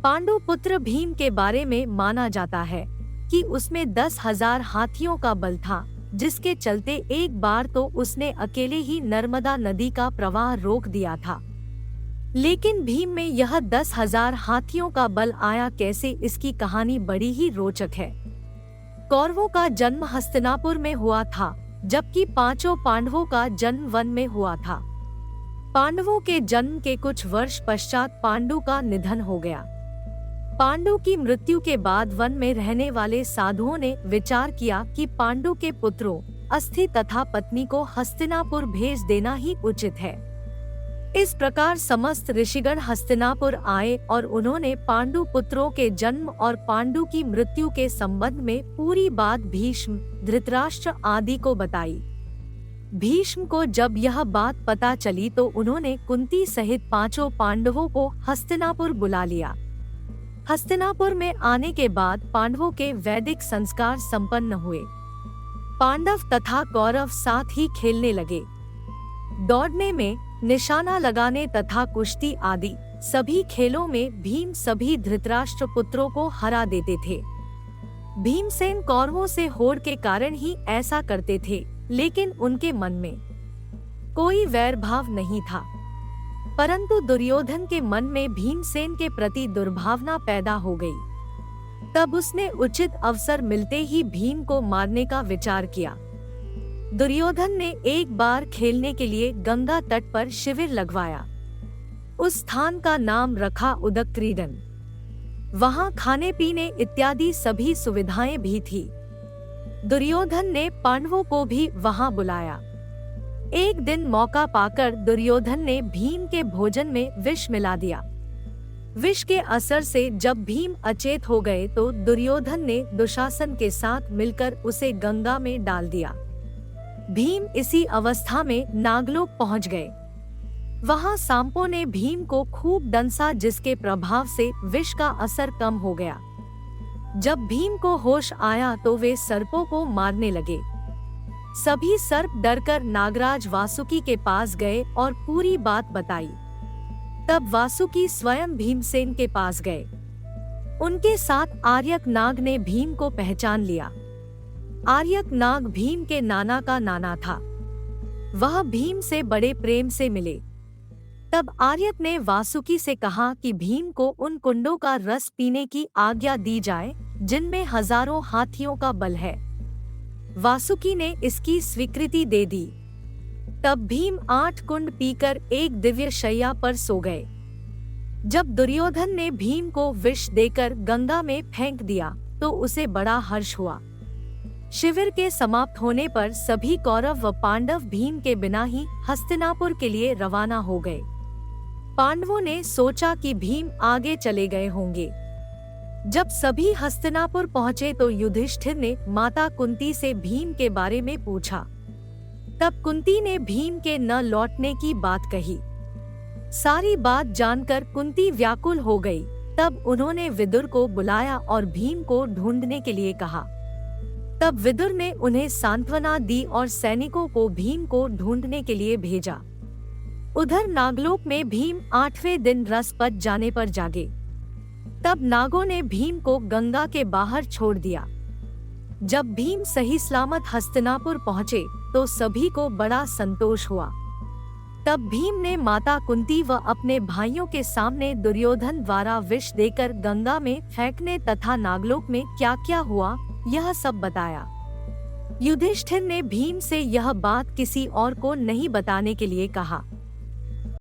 पांडु पुत्र भीम के बारे में माना जाता है कि उसमें 10,000 हाथियों का बल था, जिसके चलते एक बार तो उसने अकेले ही नर्मदा नदी का प्रवाह रोक दिया था। लेकिन भीम में यह 10,000 हाथियों का बल आया कैसे, इसकी कहानी बड़ी ही रोचक है। कौरवों का जन्म हस्तिनापुर में हुआ था, जबकि पांचों पांडवों का जन्म वन में हुआ था। पांडवों के जन्म के कुछ वर्ष पश्चात पांडु का निधन हो गया। पांडु की मृत्यु के बाद वन में रहने वाले साधुओं ने विचार किया कि पांडु के पुत्रों अस्थि तथा पत्नी को हस्तिनापुर भेज देना ही उचित है। इस प्रकार समस्त ऋषिगण हस्तिनापुर आए और उन्होंने पांडु पुत्रों के जन्म और पांडु की मृत्यु के संबंध में पूरी बात भीष्म, धृतराष्ट्र आदि को बताई। भीष्म को जब यह बात पता चली तो उन्होंने कुंती सहित पांचों पांडवों को हस्तिनापुर बुला लिया। हस्तिनापुर में आने के बाद पांडवों के वैदिक संस्कार संपन्न हुए। पांडव तथा कौरव साथ ही खेलने लगे। दौड़ने में, निशाना लगाने तथा कुश्ती आदि सभी खेलों में भीम सभी धृतराष्ट्र पुत्रों को हरा देते थे। भीमसेन कौरवों से होड़ के कारण ही ऐसा करते थे, लेकिन उनके मन में कोई वैर भाव नहीं था। परंतु दुर्योधन के मन में भीमसेन के प्रति दुर्भावना पैदा हो गई। तब उसने उचित अवसर मिलते ही भीम को मारने का विचार किया। दुर्योधन ने एक बार खेलने के लिए गंगा तट पर शिविर लगवाया। उस स्थान का नाम रखा उदक्रीडन। वहां खाने पीने इत्यादि सभी सुविधाएं भी थी। दुर्योधन ने पांडवों को भी वहां बुलाया। एक दिन मौका पाकर दुर्योधन ने भीम के भोजन में विष मिला दिया। विष के असर से जब भीम अचेत हो गए तो दुर्योधन ने दुशासन के साथ मिलकर उसे गंगा में डाल दिया। भीम इसी अवस्था में नागलोक पहुंच गए। वहां सांपों ने भीम को खूब डंसा, जिसके प्रभाव से विष का असर कम हो गया। जब भीम को होश आया तो वे सर्पों को मारने लगे। सभी सर्प डरकर नागराज वासुकी के पास गए और पूरी बात बताई। तब वासुकी स्वयं भीमसेन के पास गए। उनके साथ आर्यक नाग ने भीम को पहचान लिया। आर्यक नाग भीम के नाना का नाना था। वह भीम से बड़े प्रेम से मिले। तब आर्यक ने वासुकी से कहा कि भीम को उन कुंडों का रस पीने की आज्ञा दी जाए जिनमें हजारों हाथियों का बल है। वासुकी ने इसकी स्वीकृति दे दी। तब भीम 8 कुंड पीकर एक दिव्य शैया पर सो गए। जब दुर्योधन ने भीम को विष देकर गंगा में फेंक दिया तो उसे बड़ा हर्ष हुआ। शिविर के समाप्त होने पर सभी कौरव व पांडव भीम के बिना ही हस्तिनापुर के लिए रवाना हो गए। पांडवों ने सोचा कि भीम आगे चले गए होंगे। जब सभी हस्तिनापुर पहुँचे तो युधिष्ठिर ने माता कुंती से भीम के बारे में पूछा। तब कुंती ने भीम के न लौटने की बात कही। सारी बात जानकर कुंती व्याकुल हो गई। तब उन्होंने विदुर को बुलाया और भीम को ढूंढने के लिए कहा। तब विदुर ने उन्हें सांत्वना दी और सैनिकों को भीम को ढूंढने के लिए भेजा। उधर नागलोक में भीम 8वें दिन रस पच जाने पर जागे। तब नागों ने भीम को गंगा के बाहर छोड़ दिया। जब भीम सही सलामत हस्तिनापुर पहुँचे तो सभी को बड़ा संतोष हुआ। तब भीम ने माता कुंती व अपने भाइयों के सामने दुर्योधन द्वारा विष देकर गंगा में फेंकने तथा नागलोक में क्या क्या हुआ यह सब बताया। युधिष्ठिर ने भीम से यह बात किसी और को नहीं बताने के लिए कहा।